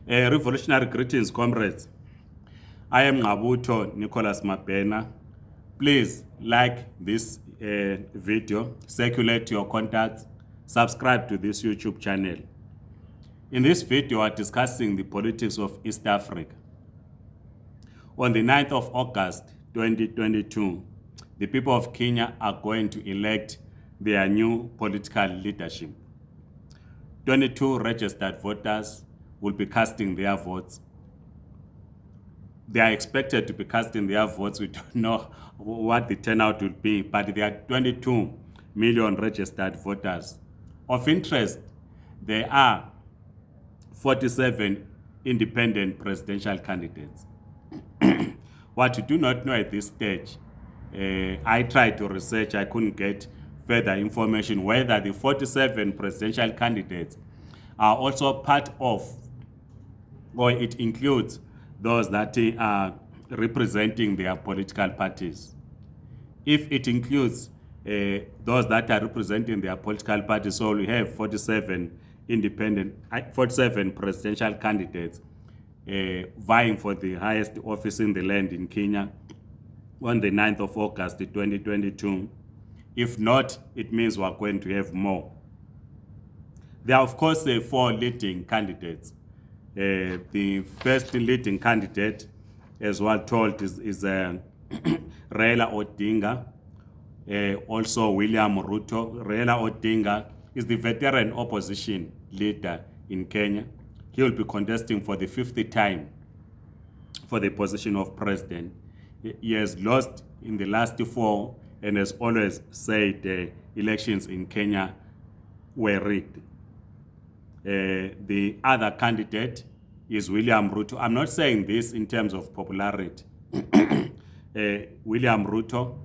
Revolutionary greetings, comrades. I am Ngabuto Nicholas Mabena. Please like this video, circulate your contacts, subscribe to this YouTube channel. In this video, we are discussing the politics of East Africa. On the 9th of August 2022, the people of Kenya are going to elect their new political leadership. 22 registered voters will be casting their votes. They are expected to be casting their votes. We don't know what the turnout will be, but there are 22 million registered voters. Of interest, there are 47 independent presidential candidates. What you do not know at this stage, I tried to research, I couldn't get further information whether the 47 presidential candidates are also part of, or it includes those that are representing their political parties. If it includes those that are representing their political parties, so we have 47 presidential candidates vying for the highest office in the land in Kenya on the 9th of August 2022. If not, it means we're going to have more. There are, of course, 4 leading candidates. The first leading candidate, as well told, is Raila Odinga, also William Ruto. Raila Odinga is the veteran opposition leader in Kenya. He will be contesting for the 5th time for the position of president. He has lost in the last 4 and has always said elections in Kenya were rigged. The other candidate is William Ruto. I'm not saying this in terms of popularity. William Ruto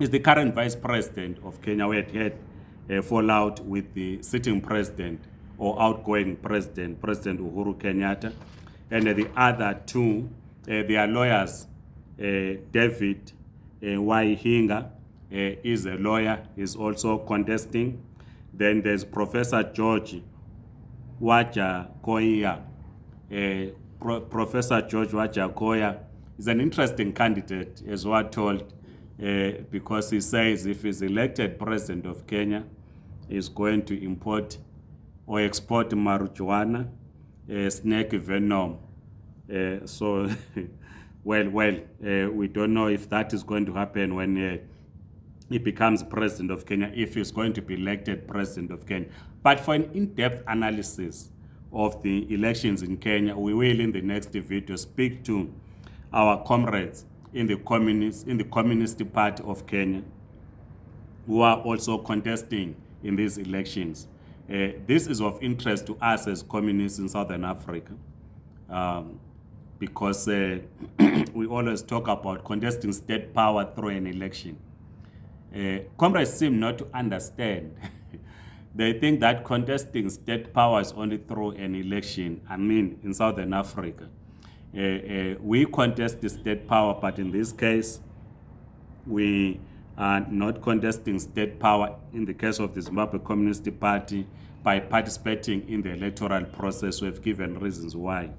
is the current vice president of Kenya. We had a fallout with the sitting president or outgoing president, President Uhuru Kenyatta. And the other 2, they are lawyers. David Waihinga is a lawyer, is also contesting. Then there's Professor George Wajakoya. Professor George Wajakoya is an interesting candidate, as we're told, because he says if he's elected president of Kenya, he's going to import or export marijuana, snake venom. So, we don't know if that is going to happen when he becomes president of Kenya, if he's going to be elected president of Kenya. But for an in-depth analysis of the elections in Kenya, we will in the next video speak to our comrades in the Communist Party of Kenya who are also contesting in these elections. This is of interest to us as communists in Southern Africa because we always talk about contesting state power through an election. Comrades seem not to understand. They think that contesting state power is only through an election. I mean, in Southern Africa. We contest the state power, but in this case, we are not contesting state power in the case of the Zimbabwe Communist Party by participating in the electoral process. We've given reasons why.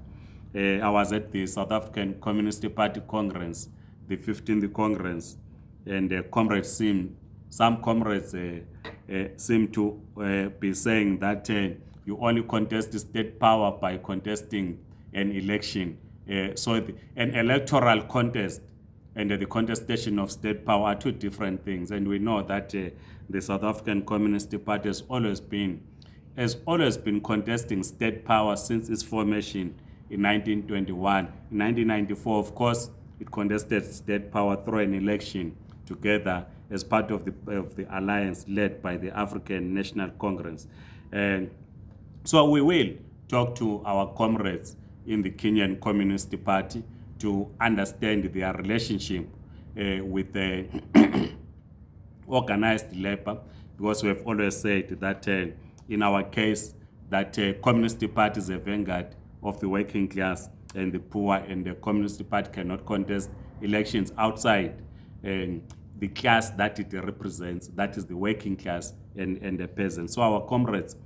I was at the South African Communist Party Congress, the 15th Congress, and some comrades seem to be saying that you only contest the state power by contesting an election. So an electoral contest and the contestation of state power are 2 different things. And we know that the South African Communist Party has always been contesting state power since its formation in 1921. In 1994, of course, it contested state power through an election together as part of the alliance led by the African National Congress. And so we will talk to our comrades in the Kenyan Communist Party to understand their relationship with the organized labor, because we have always said that in our case, that Communist Party is a vanguard of the working class and the poor, and the Communist Party cannot contest elections outside the class that it represents, that is the working class and the peasants. So our comrades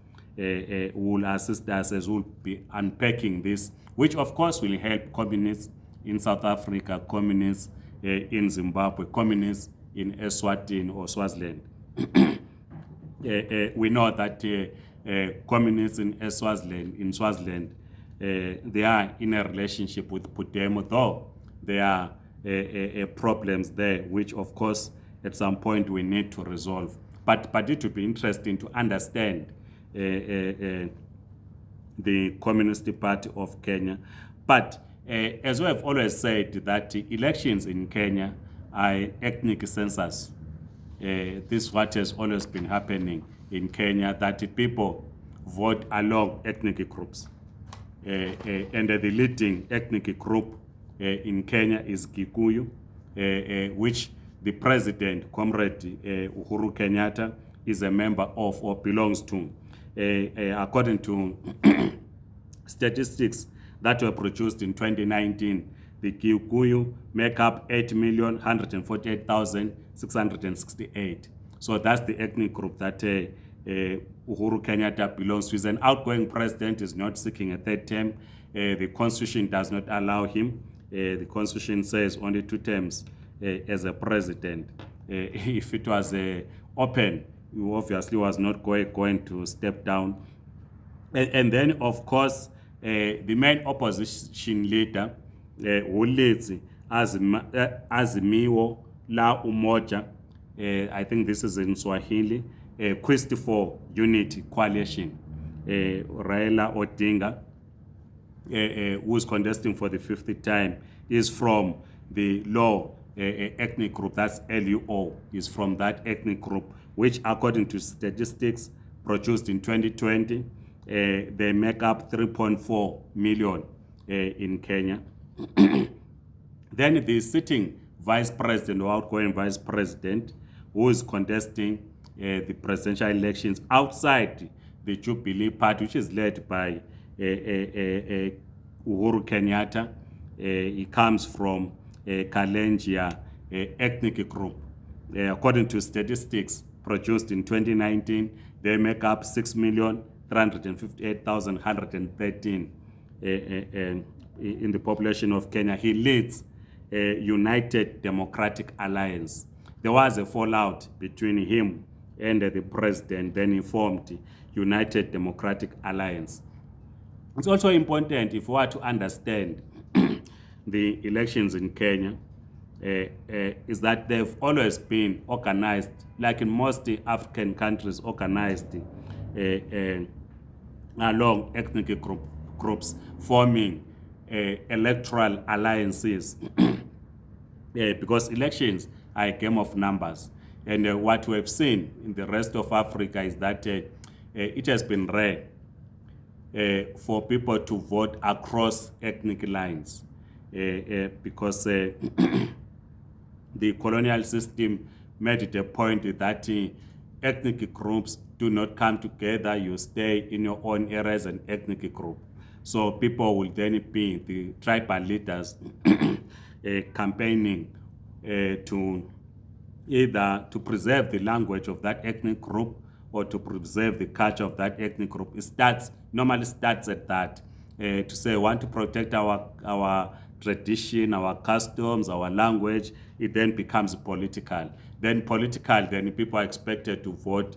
will assist us as we'll be unpacking this, which of course will help communists in South Africa, communists in Zimbabwe, communists in Eswatini or Swaziland. We know that communists in Swaziland, they are in a relationship with Putemo, though there are problems there, which of course at some point we need to resolve. But it would be interesting to understand the Communist Party of Kenya. But as we have always said, that elections in Kenya are ethnic census. This is what has always been happening in Kenya, that people vote along ethnic groups. And the leading ethnic group in Kenya is Ķikuyu, which the president, Comrade Uhuru Kenyatta, is a member of or belongs to. According to statistics that were produced in 2019, the Ķikuyu make up 8,148,668. So that's the ethnic group that Uhuru Kenyatta belongs to. He's an outgoing president, is not seeking a third term. The constitution does not allow him. The constitution says only 2 terms as a president. If it was open, he obviously was not going to step down. And then, of course, the main opposition leader, who leads Azimio La Umoja, I think this is in Swahili, Quest for Unity Coalition, Raila Odinga, who is contesting for the 5th time, is from the Law ethnic group, that's LUO, is from that ethnic group, which according to statistics produced in 2020, they make up 3.4 million in Kenya. Then the sitting vice president or outgoing vice president, who is contesting the presidential elections outside the Jubilee Party, which is led by Uhuru Kenyatta. He comes from Kalenjin ethnic group. According to statistics produced in 2019, they make up 6,358,113 in the population of Kenya. He leads United Democratic Alliance. There was a fallout between him and the president, then he formed United Democratic Alliance. It's also important, if we are to understand the elections in Kenya, is that they've always been organized, like in most African countries, organized along ethnic groups, forming electoral alliances. Because elections are a game of numbers. And what we have seen in the rest of Africa is that it has been rare for people to vote across ethnic lines because the colonial system made it a point that ethnic groups do not come together. You stay in your own area as an ethnic group. So people will then be the tribal leaders campaigning to either to preserve the language of that ethnic group or to preserve the culture of that ethnic group. It normally starts at that, to say we want to protect our tradition, our customs, our language. It then becomes political. Then people are expected to vote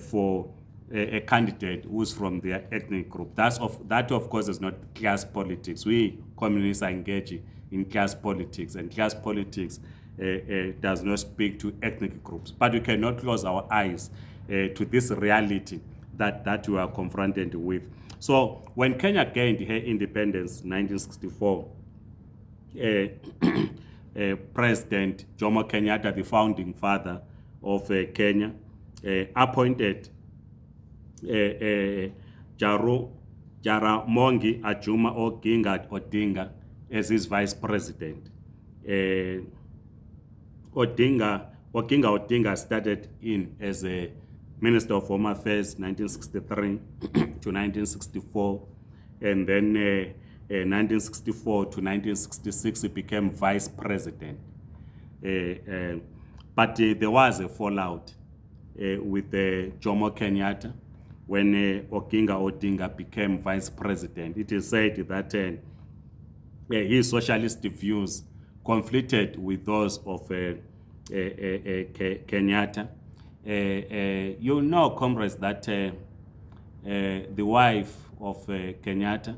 for a candidate who's from their ethnic group. That of course is not class politics. We communists are engaging in class politics, and class politics does not speak to ethnic groups. But we cannot close our eyes to this reality that we are confronted with. So when Kenya gained her independence in 1964, President Jomo Kenyatta, the founding father of Kenya, appointed Jaramogi Ajuma Oginga Odinga as his vice president. Odinga started in as a Minister of Home Affairs 1963 to 1964, and then 1964 to 1966 he became vice president. But there was a fallout with Jomo Kenyatta, when Oginga Odinga became vice president. It is said that his socialist views conflicted with those of Kenyatta. You know, comrades, that the wife of Kenyatta,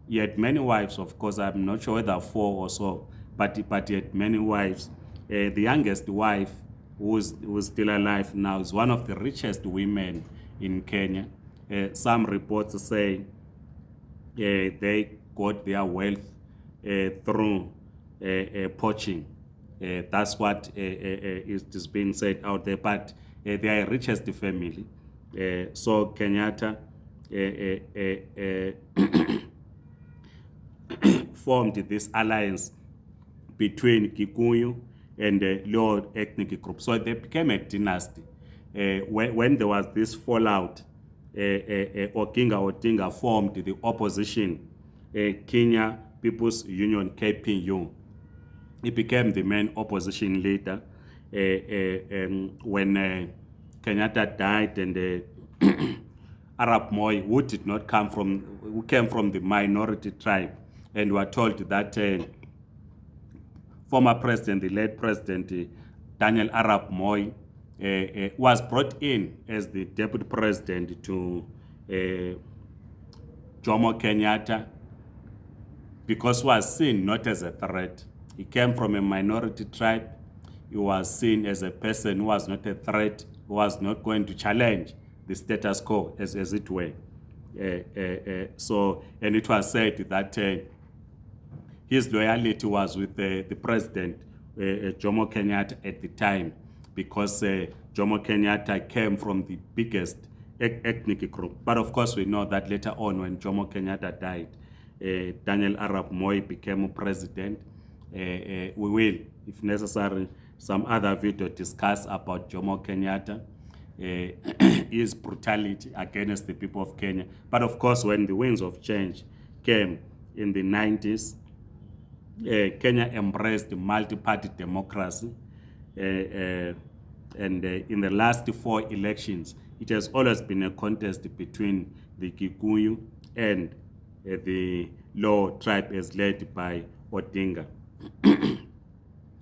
he had many wives, of course. I'm not sure whether 4 or so, but he had many wives. The youngest wife, who's still alive now, is one of the richest women in Kenya. Some reports say they got their wealth through poaching. That's what is being said out there. But they are richest family. So Kenyatta formed this alliance between Ķikuyu and the lower ethnic group. So they became a dynasty. When there was this fallout, Oginga Odinga formed the opposition, Kenya People's Union, KPU. He became the main opposition leader when Kenyatta died, and Arab Moi, who came from the minority tribe, and were told that former president, the late president Daniel Arap Moi, was brought in as the deputy president to Jomo Kenyatta because he was seen not as a threat. He came from a minority tribe. He was seen as a person who was not a threat, who was not going to challenge the status quo, as it were. And it was said that his loyalty was with the president, Jomo Kenyatta, at the time, because Jomo Kenyatta came from the biggest ethnic group. But of course, we know that later on, when Jomo Kenyatta died, Daniel Arap Moi became president. We will, if necessary, some other video discuss about Jomo Kenyatta, his brutality against the people of Kenya. But of course, when the winds of change came in the 90s, Kenya embraced multi-party democracy. And in the last 4 elections, it has always been a contest between the Ķikuyu and the Luo tribe as led by Odinga.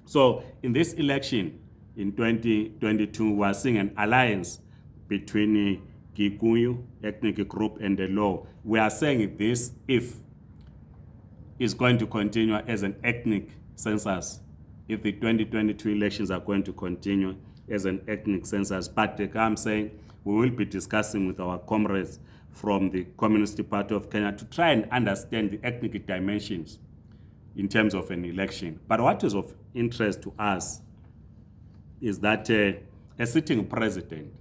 So in this election in 2022, we are seeing an alliance between the Ķikuyu ethnic group and the Luo. We are saying this if is going to continue as an ethnic census, if the 2022 elections are going to continue as an ethnic census. But like I'm saying, we will be discussing with our comrades from the Communist Party of Kenya to try and understand the ethnic dimensions in terms of an election. But what is of interest to us is that a sitting president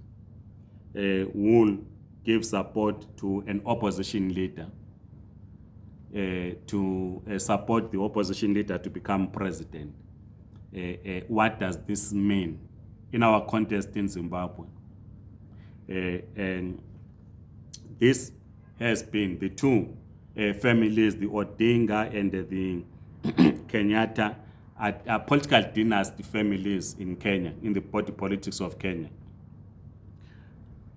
will give support to an opposition leader, to support the opposition leader to become president. What does this mean in our context in Zimbabwe? And this has been the two families, the Odinga and the Kenyatta, are political dynasty families in Kenya, in the politics of Kenya.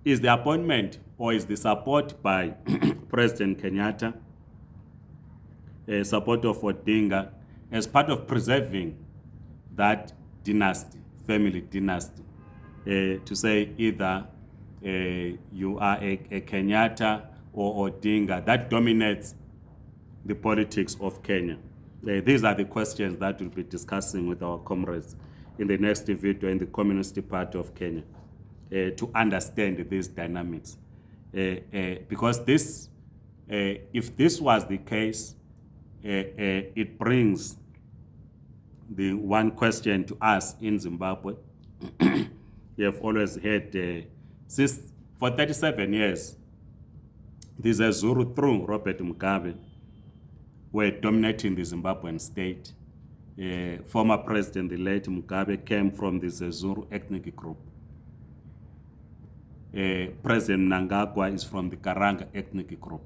Is the appointment or is the support by President Kenyatta, support of Odinga, as part of preserving that dynasty, family dynasty, to say either you are a Kenyatta or Odinga, that dominates the politics of Kenya? These are the questions that we'll be discussing with our comrades in the next video in the Communist Party of Kenya, to understand these dynamics. Because this, if this was the case, it brings the one question to us in Zimbabwe. We have always had, since for 37 years, these Zulu through Robert Mugabe were dominating the Zimbabwean state. Former president, the late Mugabe, came from the Zulu ethnic group. President Mnangagwa is from the Karanga ethnic group.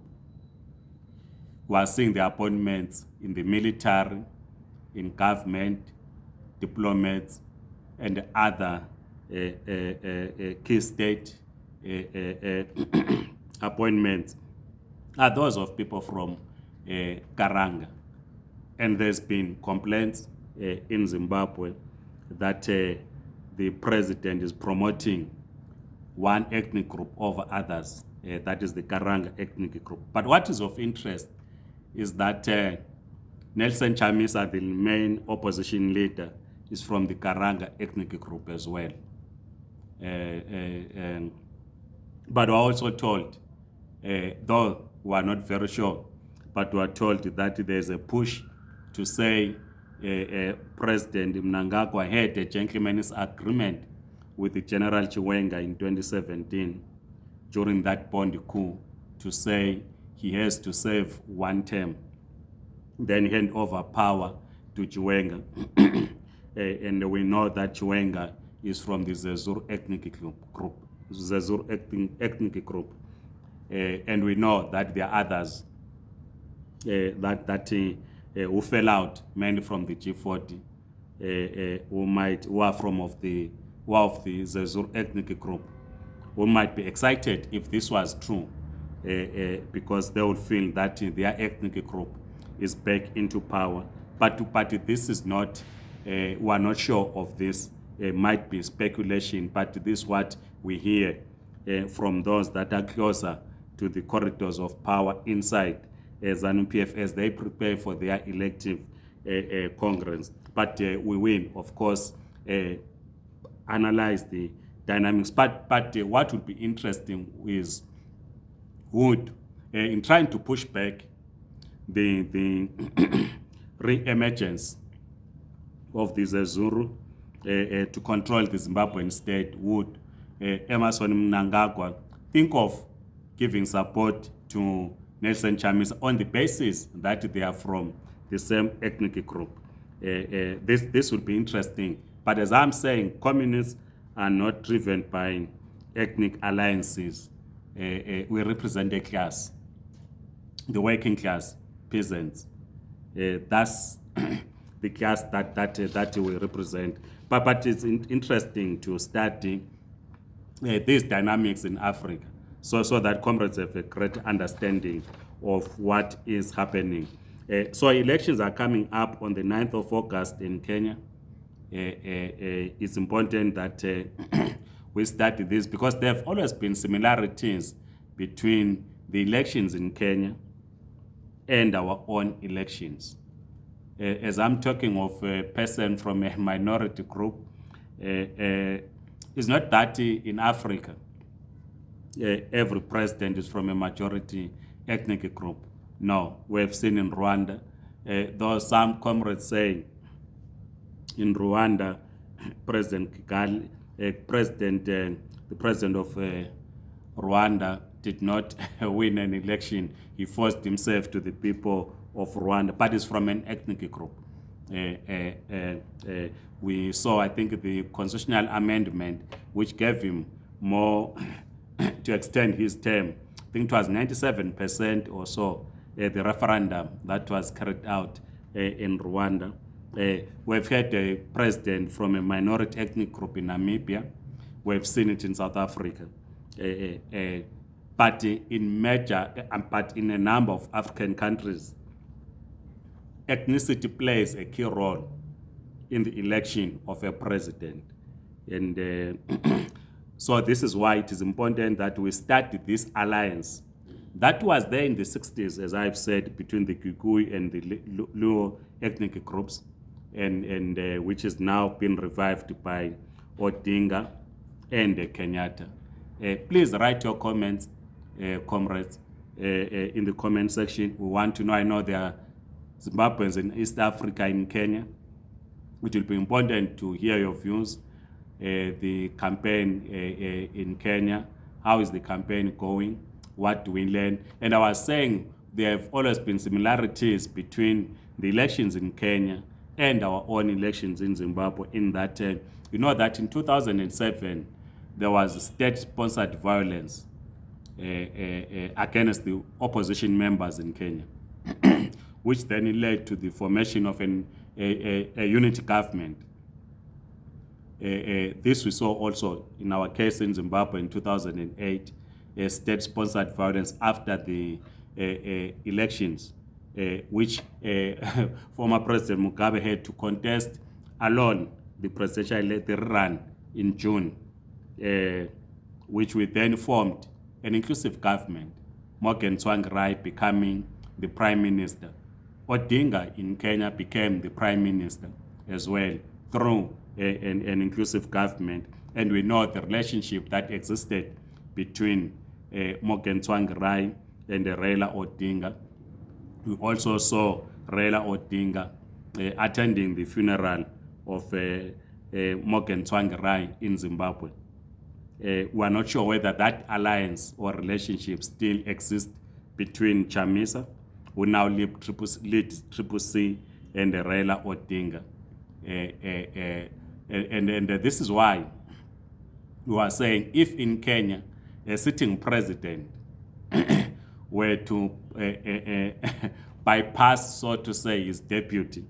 We are seeing the appointments in the military, in government, diplomats, and other key state appointments are those of people from Karanga. And there's been complaints in Zimbabwe that the president is promoting one ethnic group over others. That is the Karanga ethnic group. But what is of interest is that Nelson Chamisa, the main opposition leader, is from the Karanga ethnic group as well. But we're also told, though we are not very sure, but we are told that there's a push to say President Mnangagwa had a gentleman's agreement with the General Chiwenga in 2017 during that Bond coup to say he has to serve one term, then hand over power to Chiwenga. And we know that Chiwenga is from the Zezuru ethnic group. Ethnic group. And we know that there are others who fell out, mainly from the G40, who are of the Zezuru ethnic group, who might be excited if this was true, because they would feel that their ethnic group is back into power. But this is not, we are not sure of this. It might be speculation, but this is what we hear from those that are closer to the corridors of power inside ZANU-PF as they prepare for their elective congress. But we will, of course, analyze the dynamics. But what would be interesting is in trying to push back the re-emergence of the Zezuru to control the Zimbabwean state, would Emmerson Mnangagwa think of giving support to Nelson Chamisa on the basis that they are from the same ethnic group? This would be interesting. But as I'm saying, communists are not driven by ethnic alliances. We represent a class, the working class, peasants. That's the class that we represent. But it's interesting to study these dynamics in Africa, so that comrades have a great understanding of what is happening. So elections are coming up on the 9th of August in Kenya. It's important that we study this because there have always been similarities between the elections in Kenya and our own elections. As I'm talking of a person from a minority group, it's not that in Africa every president is from a majority ethnic group. No, we have seen in Rwanda, though some comrades say in Rwanda, President Kigali, the president of Rwanda did not win an election. He forced himself to the people of Rwanda, but it's from an ethnic group. We saw, I think, the constitutional amendment which gave him more to extend his term. I think it was 97% or so, the referendum that was carried out in Rwanda. We've had a president from a minority ethnic group in Namibia. We've seen it in South Africa. But in a number of African countries, ethnicity plays a key role in the election of a president. And so this is why it is important that we start this alliance. That was there in the 60s, as I've said, between the Ķikuyu and the Luo ethnic groups, and which is now been revived by Odinga and Kenyatta. Please write your comments, comrades, in the comment section. We want to know. I know there are Zimbabweans in East Africa, in Kenya. It will be important to hear your views. The campaign in Kenya, how is the campaign going? What do we learn? And I was saying there have always been similarities between the elections in Kenya and our own elections in Zimbabwe, in that, you know that in 2007, there was state-sponsored violence against the opposition members in Kenya, which then led to the formation of a unity government. This we saw also in our case in Zimbabwe in 2008. state-sponsored violence after the elections, which former President Mugabe had to contest alone the presidential run in June, which we then formed an inclusive government, Morgan Tsvangirai becoming the prime minister. Odinga in Kenya became the prime minister as well through an inclusive government. And we know the relationship that existed between Morgan Tsvangirai and Raila Odinga. We also saw Raila Odinga attending the funeral of Morgan Tsvangirai in Zimbabwe. We are not sure whether that alliance or relationship still exists between Chamisa, who now lead Triple C, and Raila Odinga. And this is why we are saying if in Kenya a sitting president were to bypass, so to say, his deputy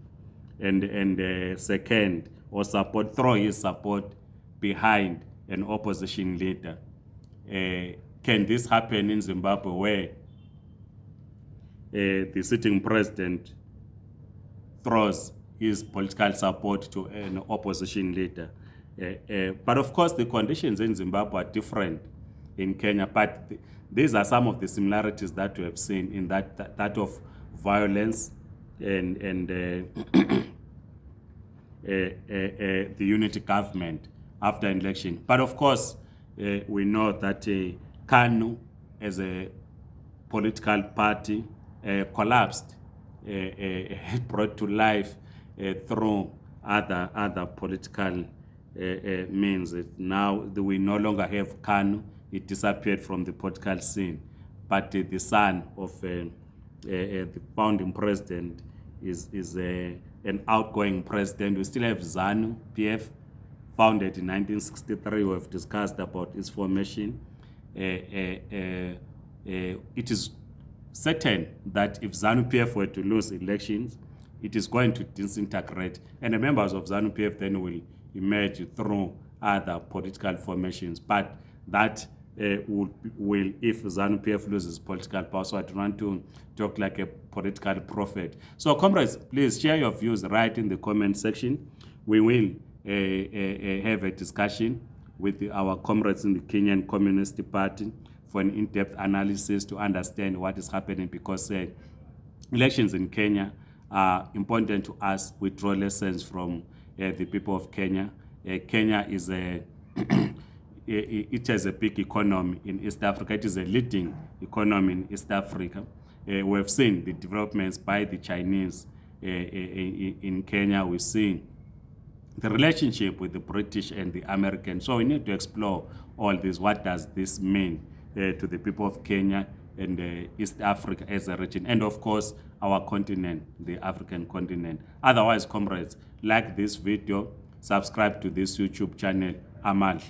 and second or support, throw his support behind an opposition leader, can this happen in Zimbabwe where the sitting president throws his political support to an opposition leader? But of course, the conditions in Zimbabwe are different in Kenya, but these are some of the similarities that we have seen in that of violence and the unity government after election. But of course, we know that KANU as a political party collapsed, brought to life through other political means. Now we no longer have KANU. It disappeared from the political scene. But the son of the founding president is an outgoing president. We still have ZANU PF, founded in 1963. We have discussed about its formation. It is certain that if ZANU PF were to lose elections, it is going to disintegrate, and the members of ZANU PF then will emerge through other political formations. But that will if ZANU PF loses political power. So I don't want to talk like a political prophet. So comrades, please share your views right in the comment section. We will have a discussion with our comrades in the Kenyan Communist Party for an in-depth analysis to understand what is happening, because elections in Kenya are important to us. We draw lessons from the people of Kenya. Kenya is it has a big economy in East Africa. It is a leading economy in East Africa. We have seen the developments by the Chinese in Kenya. We've seen the relationship with the British and the Americans. So we need to explore all this. What does this mean to the people of Kenya and East Africa as a region, and of course our continent, the African continent? Otherwise, comrades, like this video, subscribe to this YouTube channel. Amal.